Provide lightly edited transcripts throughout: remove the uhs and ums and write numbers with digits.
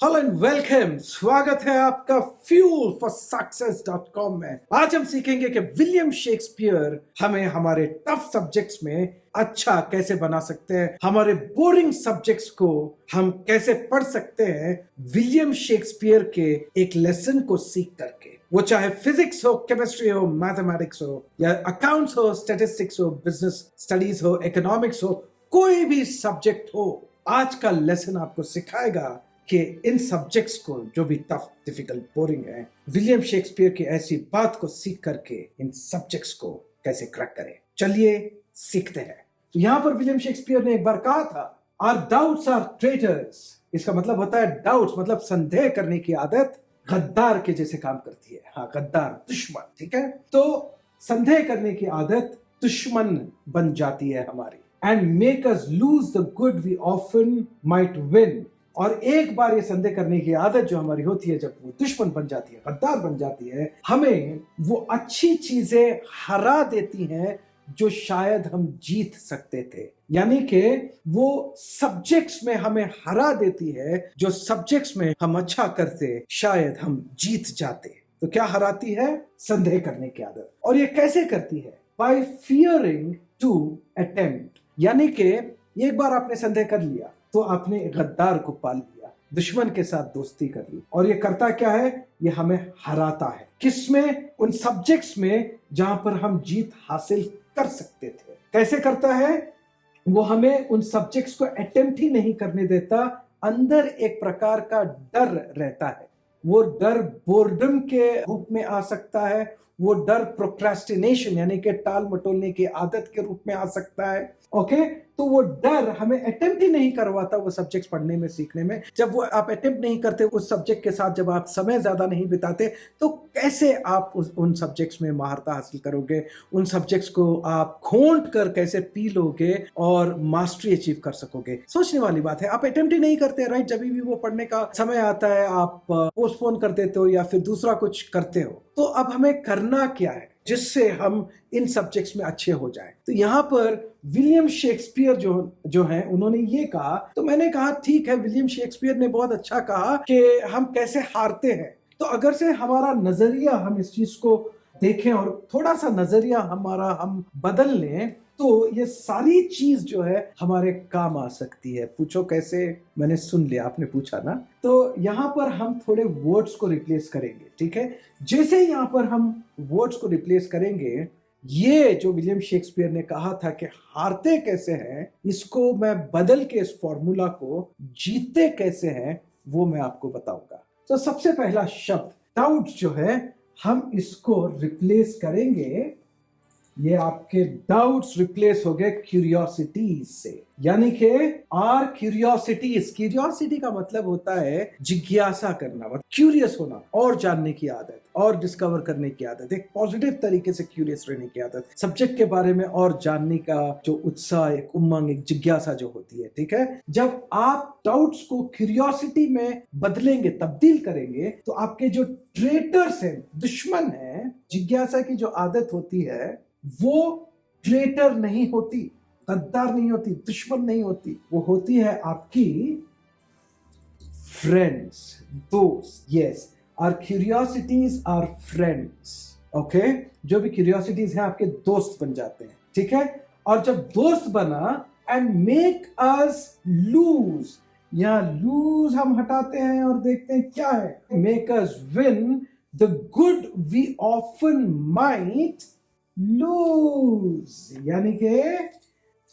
Hello and welcome. स्वागत है आपका फ्यूल फॉर सक्सेस.com में। आज हम सीखेंगे कि विलियम शेक्सपियर हमें हमारे टफ सब्जेक्ट्स में अच्छा कैसे बना सकते हैं, हमारे बोरिंग सब्जेक्ट्स को हम कैसे पढ़ सकते हैं विलियम शेक्सपियर के एक लेसन को सीख करके। वो चाहे फिजिक्स हो, केमिस्ट्री हो, मैथमेटिक्स हो, या अकाउंट्स हो, स्टैटिस्टिक्स हो, बिजनेस स्टडीज हो, इकोनॉमिक्स हो, कोई भी सब्जेक्ट हो, आज का लेसन आपको सिखाएगा कि इन सब्जेक्ट्स को जो भी टफ, डिफिकल्ट, बोरिंग है, विलियम शेक्सपियर की ऐसी बात को सीख करके इन सब्जेक्ट्स को कैसे क्रैक करें। चलिए सीखते हैं। तो यहां पर विलियम शेक्सपियर ने एक बार कहा था, आर डाउट्स आर ट्रेटर्स। इसका मतलब होता है डाउट्स मतलब संदेह करने की आदत गद्दार के जैसे काम करती है। हाँ, गद्दार, दुश्मन, ठीक है। तो संदेह करने की आदत दुश्मन बन जाती है हमारी। And make us lose the good we often might win. और एक बार ये संदेह करने की आदत जो हमारी होती है, जब वो दुश्मन बन जाती है, गद्दार बन जाती है, हमें वो अच्छी चीजें हरा देती हैं जो शायद हम जीत सकते थे। यानी कि वो सब्जेक्ट्स में हमें हरा देती है जो सब्जेक्ट्स में हम अच्छा करते शायद हम जीत जाते। तो क्या हराती है? संदेह करने की आदत। और ये कैसे करती है? By fearing to attempt. यानी कि एक बार आपने संदेह कर लिया तो आपने गद्दार को पाल लिया, दुश्मन के साथ दोस्ती कर ली। और ये करता क्या है? ये हमें हराता है। किसमें? उन सब्जेक्ट्स में जहां पर हम जीत हासिल कर सकते थे। कैसे करता है? वो हमें उन सब्जेक्ट्स को अटेम्प्ट ही नहीं करने देता। अंदर एक प्रकार का डर रहता है। वो डर बोर्डम के रूप में आ सकता है, वो डर प्रोक्रेस्टिनेशन यानी कि टाल मटोलने की आदत के रूप में आ सकता है। ओके, तो वो डर हमें अटेम्प्ट ही नहीं करवाता वो सब्जेक्ट्स पढ़ने में, सीखने में। जब वो आप अटेम्प्ट नहीं करते उस सब्जेक्ट के साथ, जब आप समय ज्यादा नहीं बिताते, तो कैसे आप उन सब्जेक्ट्स में महारत हासिल करोगे? उन सब्जेक्ट्स को आप खोंट कर कैसे पी लोगे और मास्टरी अचीव कर सकोगे? सोचने वाली बात है। आप अटेम्प्ट ही नहीं करते, राइट? जब भी वो पढ़ने का समय आता है आप पोस्टपोन कर देते हो या फिर दूसरा कुछ करते हो। तो अब हमें करना क्या है जिससे हम इन सब्जेक्ट्स में अच्छे हो जाएं? तो यहाँ पर विलियम शेक्सपियर जो है, उन्होंने ये कहा। तो मैंने कहा ठीक है, विलियम शेक्सपियर ने बहुत अच्छा कहा कि हम कैसे हारते हैं। तो अगर से हमारा नजरिया, हम इस चीज को देखें और थोड़ा सा नजरिया हमारा हम बदल लें, तो ये सारी चीज जो है हमारे काम आ सकती है। पूछो कैसे? मैंने सुन लिया, आपने पूछा ना। तो यहाँ पर हम थोड़े वर्ड्स को रिप्लेस करेंगे, ठीक है। जैसे यहाँ पर हम वर्ड्स को रिप्लेस करेंगे, ये जो विलियम शेक्सपियर ने कहा था कि हारते कैसे हैं, इसको मैं बदल के इस फॉर्मूला को जीतते कैसे हैं वो मैं आपको बताऊंगा। तो सबसे पहला शब्द डाउट जो है, हम इसको रिप्लेस करेंगे। ये आपके डाउट्स रिप्लेस हो गए क्यूरियोसिटीज से। यानी कि आर क्यूरियोसिटीज। क्यूरियोसिटी का मतलब होता है जिज्ञासा करना, मतलब क्यूरियस होना, और जानने की आदत, और डिस्कवर करने की आदत, एक पॉजिटिव तरीके से क्यूरियस रहने की आदत, सब्जेक्ट के बारे में और जानने का जो उत्साह, एक उमंग, एक जिज्ञासा जो होती है, ठीक है। जब आप डाउट्स को क्यूरियोसिटी में बदलेंगे, तब्दील करेंगे, तो आपके जो ट्रेटर्स हैं, दुश्मन हैं, जिज्ञासा की जो आदत होती है वो ट्रेटर नहीं होती, गद्दार नहीं होती, दुश्मन नहीं होती। वो होती है आपकी फ्रेंड्स, दोस्त। Yes, our curiosities are friends. Okay, जो भी क्यूरियोसिटीज हैं आपके दोस्त बन जाते हैं, ठीक है। और जब दोस्त बना, एंड मेक अस लूज, यहां लूज हम हटाते हैं और देखते हैं क्या है। Make us win the good we often might lose. यानी कि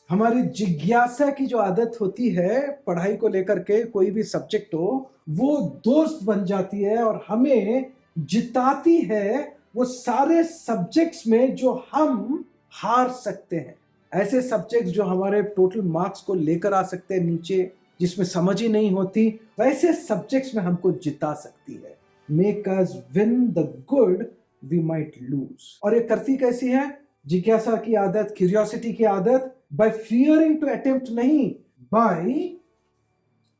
हमारी जिज्ञासा की जो आदत होती है पढ़ाई को लेकर के, कोई भी सब्जेक्ट हो, वो दोस्त बन जाती है और हमें जिताती है वो सारे सब्जेक्ट्स में जो हम हार सकते हैं। ऐसे सब्जेक्ट्स जो हमारे टोटल मार्क्स को लेकर आ सकते हैं नीचे, जिसमें समझ ही नहीं होती, वैसे सब्जेक्ट्स में हमको जिता सकती है। Make us win the good we might lose. और ये करती कैसी है? जिज्ञासा की आदत, क्यूरियोसिटी की आदत, बाय फियरिंग टू अटेम्प्ट नहीं, बाय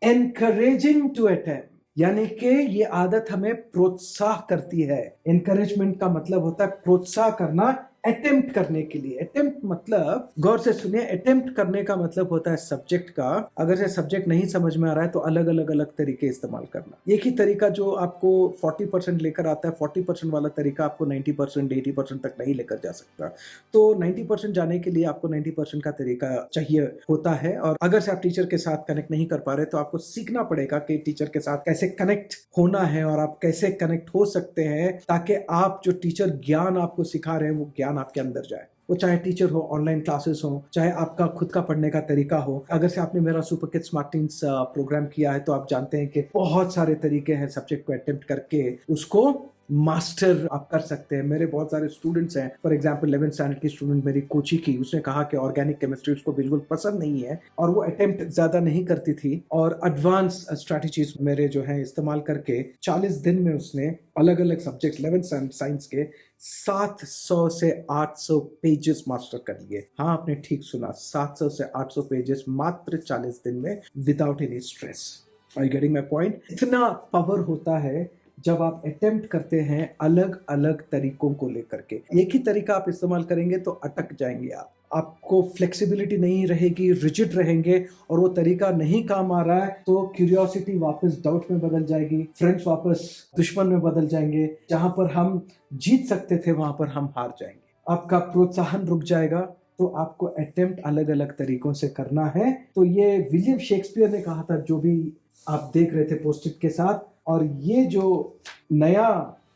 एनकरेजिंग टू अटेम्प्ट। यानी कि ये आदत हमें प्रोत्साह करती है। एनकरेजमेंट का मतलब होता है प्रोत्साह करना, अटेम्प्ट करने के लिए। अटेम्प्ट मतलब, गौर से सुनिए, अटेम्प्ट करने का मतलब होता है सब्जेक्ट का, अगर से सब्जेक्ट नहीं समझ में आ रहा है तो अलग अलग अलग तरीके इस्तेमाल करना। एक ही तरीका जो आपको 40% लेकर आता है, 40% वाला तरीका आपको 90% 80% तक नहीं लेकर जा सकता। तो 90% जाने के लिए आपको 90% का तरीका चाहिए होता है। और अगर से आप टीचर के साथ कनेक्ट नहीं कर पा रहे तो आपको सीखना पड़ेगा कि टीचर के साथ कैसे कनेक्ट होना है और आप कैसे कनेक्ट हो सकते हैं, ताकि आप जो टीचर ज्ञान आपको सिखा रहे हैं वो ज्ञान आपके अंदर जाए। वो चाहे टीचर हो, ऑनलाइन क्लासेस हो, चाहे आपका खुद का पढ़ने का तरीका हो। अगर से आपने मेरा super kids smart teens program किया है तो आप जानते हैं कि बहुत सारे तरीके हैं सब्जेक्ट को अटेम्प्ट करके उसको मास्टर आप कर सकते हैं। मेरे बहुत सारे स्टूडेंट्स हैं, फॉर एग्जांपल 11th स्टैंडर्ड की स्टूडेंट मेरी कोची की, उसने कहा कि ऑर्गेनिक केमिस्ट्री उसको बिल्कुल पसंद नहीं है और वो अटेम्प्ट ज्यादा नहीं करती थी, और एडवांस स्ट्रैटेजीज मेरे जो है इस्तेमाल करके 40 दिन में उसने अलग अलग सब्जेक्ट 11th स्टैंडर्ड साइंस के 700 से 800 पेजेस मास्टर कर लिए। हाँ, आपने ठीक सुना, 700 से 800 पेजेस मात्र 40 दिन में, without any stress. Are you getting my point? इतना पावर होता है जब आप अटेम्प्ट करते हैं अलग अलग तरीकों को लेकर के। एक ही तरीका आप इस्तेमाल करेंगे तो अटक जाएंगे आपको फ्लेक्सिबिलिटी नहीं रहेगी, रिजिड रहेंगे, और वो तरीका नहीं काम आ रहा है तो क्यूरियोसिटी वापस डाउट में बदल जाएगी, फ्रेंड्स वापस दुश्मन में बदल जाएंगे। जहां पर हम जीत सकते थे वहां पर हम हार जाएंगे, आपका प्रोत्साहन रुक जाएगा। तो आपको अटेम्प्ट अलग अलग तरीकों से करना है। तो ये विलियम शेक्सपियर ने कहा था, जो भी आप देख रहे थे पोस्ट-इट के साथ। और ये जो नया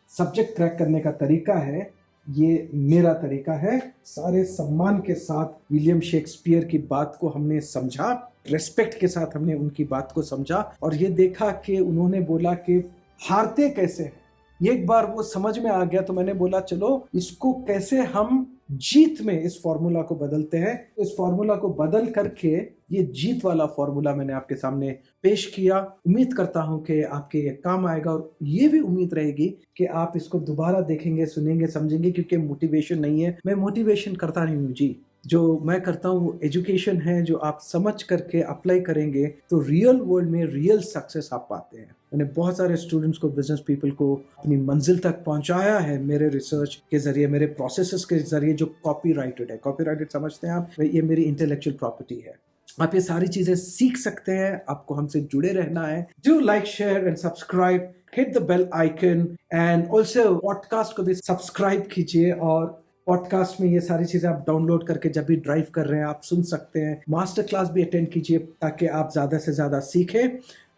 सब्जेक्ट क्रैक करने का तरीका है, ये मेरा तरीका है। सारे सम्मान के साथ विलियम शेक्सपियर की बात को हमने समझा, रेस्पेक्ट के साथ हमने उनकी बात को समझा, और ये देखा कि उन्होंने बोला कि हारते कैसे हैं। एक बार वो समझ में आ गया तो मैंने बोला चलो इसको कैसे हम जीत में इस फॉर्मूला को बदलते हैं। इस फॉर्मूला को बदल करके ये जीत वाला फॉर्मूला मैंने आपके सामने पेश किया। उम्मीद करता हूं कि आपके ये काम आएगा, और ये भी उम्मीद रहेगी कि आप इसको दोबारा देखेंगे, सुनेंगे, समझेंगे, क्योंकि मोटिवेशन नहीं है, मैं मोटिवेशन करता नहीं हूं जी। जो मैं करता हूँ वो एजुकेशन है, जो आप समझ करके अप्लाई करेंगे तो रियल वर्ल्ड में रियल सक्सेस आप पाते हैं। मैंने बहुत सारे स्टूडेंट्स को, बिजनेस पीपल को अपनी मंजिल तक पहुंचाया है मेरे रिसर्च के जरिए, मेरे प्रोसेसेस के जरिए, जो कॉपीराइटेड है। कॉपीराइटेड समझते हैं आप? ये मेरी इंटेलेक्चुअल प्रॉपर्टी है। आप ये सारी चीजें सीख सकते हैं, आपको हमसे जुड़े रहना है। Do like, share and subscribe, hit the bell icon, and also podcast को भी सब्सक्राइब कीजिए। और पॉडकास्ट में ये सारी चीजें आप डाउनलोड करके जब भी ड्राइव कर रहे हैं आप सुन सकते हैं। मास्टर क्लास भी अटेंड कीजिए ताकि आप ज्यादा से ज्यादा सीखें।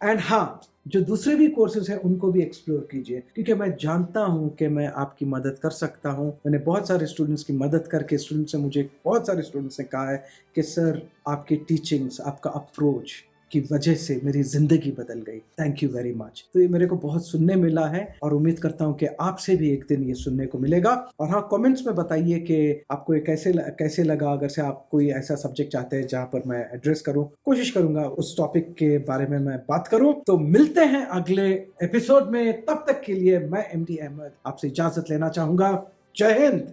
एंड हाँ, जो दूसरे भी कोर्सेज हैं उनको भी एक्सप्लोर कीजिए, क्योंकि मैं जानता हूं कि मैं आपकी मदद कर सकता हूं। मैंने बहुत सारे स्टूडेंट्स की मदद करके, स्टूडेंट्स ने मुझे, बहुत सारे स्टूडेंट्स ने कहा है कि सर आपकी टीचिंग्स, आपका अप्रोच की वजह से मेरी जिंदगी बदल गई। Thank you very much. तो ये मेरे को बहुत सुनने मिला है और उम्मीद करता हूँ कि आपसे भी एक दिन ये सुनने को मिलेगा। और हाँ, कमेंट्स में बताइए कि आपको ये कैसे लगा। अगर से आप कोई ऐसा सब्जेक्ट चाहते हैं जहाँ पर मैं एड्रेस करूँ, कोशिश करूंगा उस टॉपिक के बारे में मैं बात करूँ। तो मिलते हैं अगले एपिसोड में, तब तक के लिए मैं MD अहमद आपसे इजाजत लेना चाहूंगा। जय हिंद।